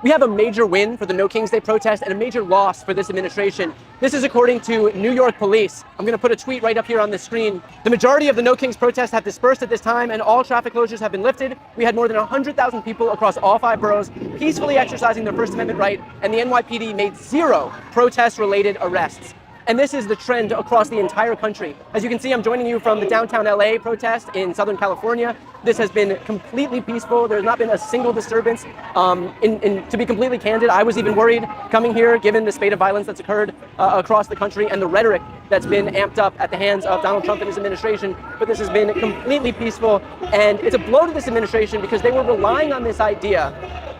We have a major win for the No Kings Day protest and a major loss for this administration. This is according to New York police. I'm going to put a tweet right up here on the screen. The majority of the No Kings protests have dispersed at this time and all traffic closures have been lifted. We had more than 100,000 people across all 5 boroughs peacefully exercising their First Amendment right, and the NYPD made 0 protest-related arrests. And this is the trend across the entire country. As you can see, I'm joining you from the downtown LA protest in Southern California. This has been completely peaceful. There's not been a single disturbance. To be completely candid, I was even worried coming here, given the spate of violence that's occurred across the country and the rhetoric that's been amped up at the hands of Donald Trump and his administration. But this has been completely peaceful. And it's a blow to this administration because they were relying on this idea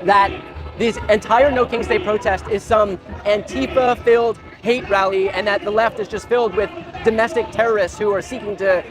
that this entire No Kings Day protest is some Antifa-filled hate rally, and that the left is just filled with domestic terrorists who are seeking to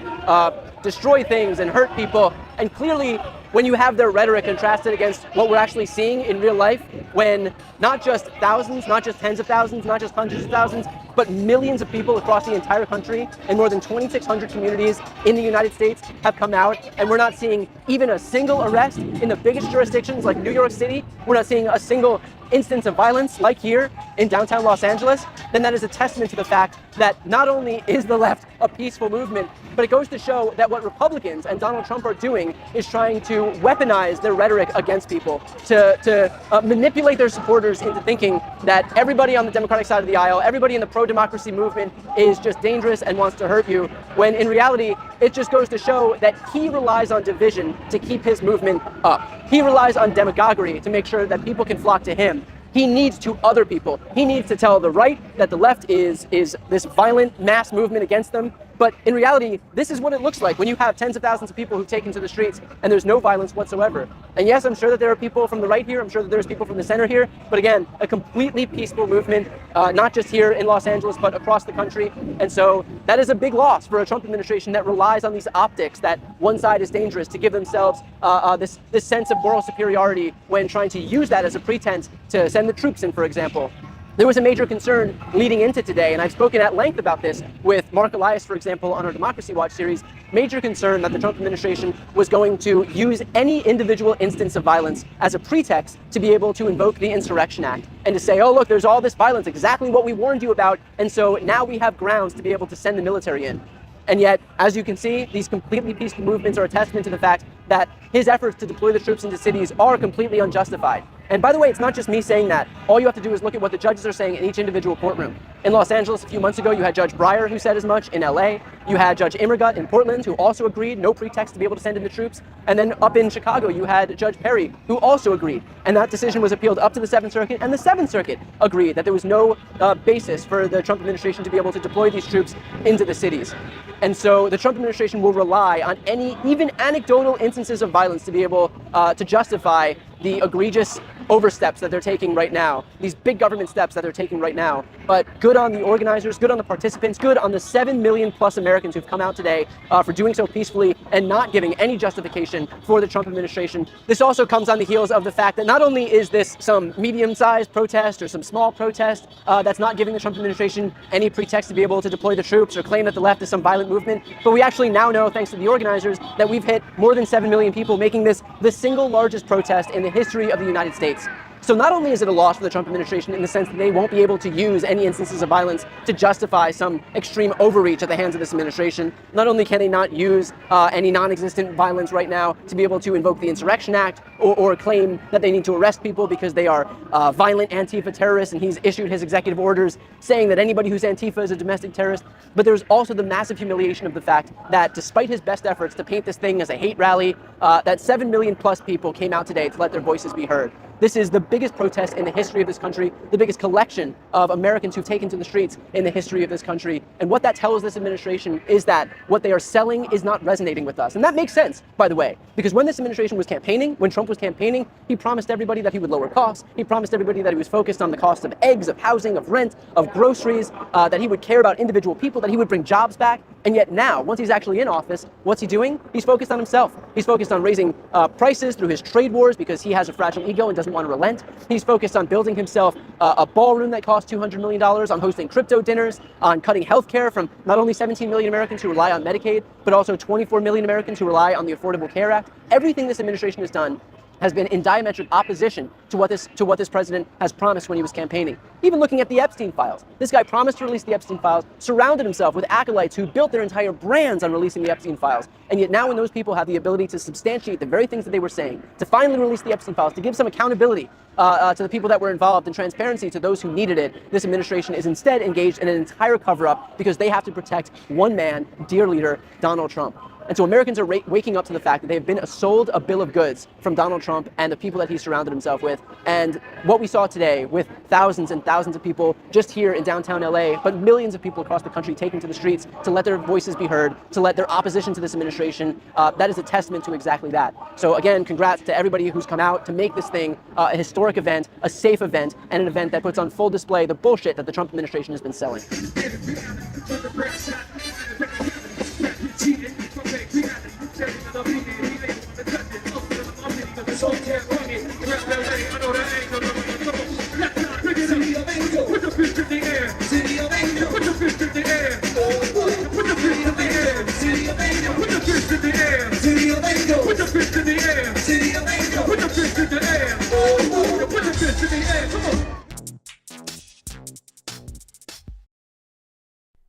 destroy things and hurt people. And clearly, when you have their rhetoric contrasted against what we're actually seeing in real life, when not just thousands, not just tens of thousands, not just hundreds of thousands, but millions of people across the entire country and more than 2,600 communities in the United States have come out, and we're not seeing even a single arrest in the biggest jurisdictions like New York City. We're not seeing a single instance of violence like here in downtown Los Angeles. Then that is a testament to the fact that not only is the left a peaceful movement, but it goes to show that what Republicans and Donald Trump are doing is trying to weaponize their rhetoric against people, to manipulate their supporters into thinking that everybody on the Democratic side of the aisle, everybody in the pro-democracy movement is just dangerous and wants to hurt you, when in reality, it just goes to show that he relies on division to keep his movement up. He relies on demagoguery to make sure that people can flock to him. He needs to other people. He needs to tell the right that the left is this violent mass movement against them. But in reality, this is what it looks like when you have tens of thousands of people who take into the streets and there's no violence whatsoever. And yes, I'm sure that there are people from the right here. I'm sure that there's people from the center here. But again, a completely peaceful movement, not just here in Los Angeles, but across the country. And so that is a big loss for a Trump administration that relies on these optics that one side is dangerous to give themselves this sense of moral superiority when trying to use that as a pretense to send the troops in, for example. There was a major concern leading into today, and I've spoken at length about this with Mark Elias, for example, on our Democracy Watch series, major concern that the Trump administration was going to use any individual instance of violence as a pretext to be able to invoke the Insurrection Act and to say, oh, look, there's all this violence, exactly what we warned you about, and so now we have grounds to be able to send the military in. And yet, as you can see, these completely peaceful movements are a testament to the fact that his efforts to deploy the troops into cities are completely unjustified. And by the way, it's not just me saying that. All you have to do is look at what the judges are saying in each individual courtroom. In Los Angeles a few months ago, you had Judge Breyer who said as much. In LA, you had Judge Immergut in Portland who also agreed, no pretext to be able to send in the troops. And then up in Chicago, you had Judge Perry who also agreed. And that decision was appealed up to the 7th Circuit, and the 7th Circuit agreed that there was no basis for the Trump administration to be able to deploy these troops into the cities. And so the Trump administration will rely on any, even anecdotal instances of violence to be able to justify the egregious oversteps that they're taking right now, these big government steps that they're taking right now. But good on the organizers, good on the participants, good on the 7 million plus Americans who've come out today for doing so peacefully and not giving any justification for the Trump administration. This also comes on the heels of the fact that not only is this some medium-sized protest or some small protest that's not giving the Trump administration any pretext to be able to deploy the troops or claim that the left is some violent movement, but we actually now know, thanks to the organizers, that we've hit more than 7 million people, making this the single largest protest in the history of the United States. So not only is it a loss for the Trump administration in the sense that they won't be able to use any instances of violence to justify some extreme overreach at the hands of this administration, not only can they not use any non-existent violence right now to be able to invoke the Insurrection Act or claim that they need to arrest people because they are violent Antifa terrorists and he's issued his executive orders saying that anybody who's Antifa is a domestic terrorist, but there's also the massive humiliation of the fact that despite his best efforts to paint this thing as a hate rally, that 7 million plus people came out today to let their voices be heard. This is the biggest protest in the history of this country, the biggest collection of Americans who've taken to the streets in the history of this country. And what that tells this administration is that what they are selling is not resonating with us. And that makes sense, by the way, because when this administration was campaigning, when Trump was campaigning, he promised everybody that he would lower costs. He promised everybody that he was focused on the cost of eggs, of housing, of rent, of groceries, that he would care about individual people, that he would bring jobs back. And yet now, once he's actually in office, what's he doing? He's focused on himself. He's focused on raising prices through his trade wars because he has a fragile ego and doesn't want to relent. He's focused on building himself a ballroom that costs $200 million, on hosting crypto dinners, on cutting healthcare from not only 17 million Americans who rely on Medicaid, but also 24 million Americans who rely on the Affordable Care Act. Everything this administration has done has been in diametric opposition to what this president has promised when he was campaigning. Even looking at the Epstein files, this guy promised to release the Epstein files, surrounded himself with acolytes who built their entire brands on releasing the Epstein files, and yet now when those people have the ability to substantiate the very things that they were saying, to finally release the Epstein files, to give some accountability to the people that were involved and transparency to those who needed it, this administration is instead engaged in an entire cover-up because they have to protect one man, dear leader, Donald Trump. And so Americans are waking up to the fact that they have been sold a bill of goods from Donald Trump and the people that he surrounded himself with. And what we saw today with thousands and thousands of people just here in downtown LA, but millions of people across the country taking to the streets to let their voices be heard, to let their opposition to this administration, that is a testament to exactly that. So again, congrats to everybody who's come out to make this thing a historic event, a safe event, and an event that puts on full display the bullshit that the Trump administration has been selling.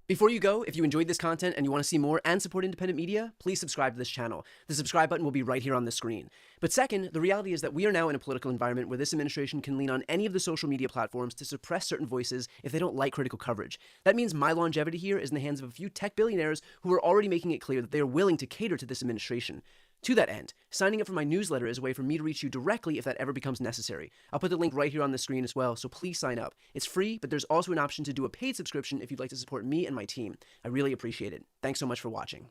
Before you go, if you enjoyed this content and you want to see more and support independent media, please subscribe to this channel. The subscribe button will be right here on the screen. But second, the reality is that we are now in a political environment where this administration can lean on any of the social media platforms to suppress certain voices if they don't like critical coverage. That means my longevity here is in the hands of a few tech billionaires who are already making it clear that they are willing to cater to this administration. To that end, signing up for my newsletter is a way for me to reach you directly if that ever becomes necessary. I'll put the link right here on the screen as well, so please sign up. It's free, but there's also an option to do a paid subscription if you'd like to support me and my team. I really appreciate it. Thanks so much for watching.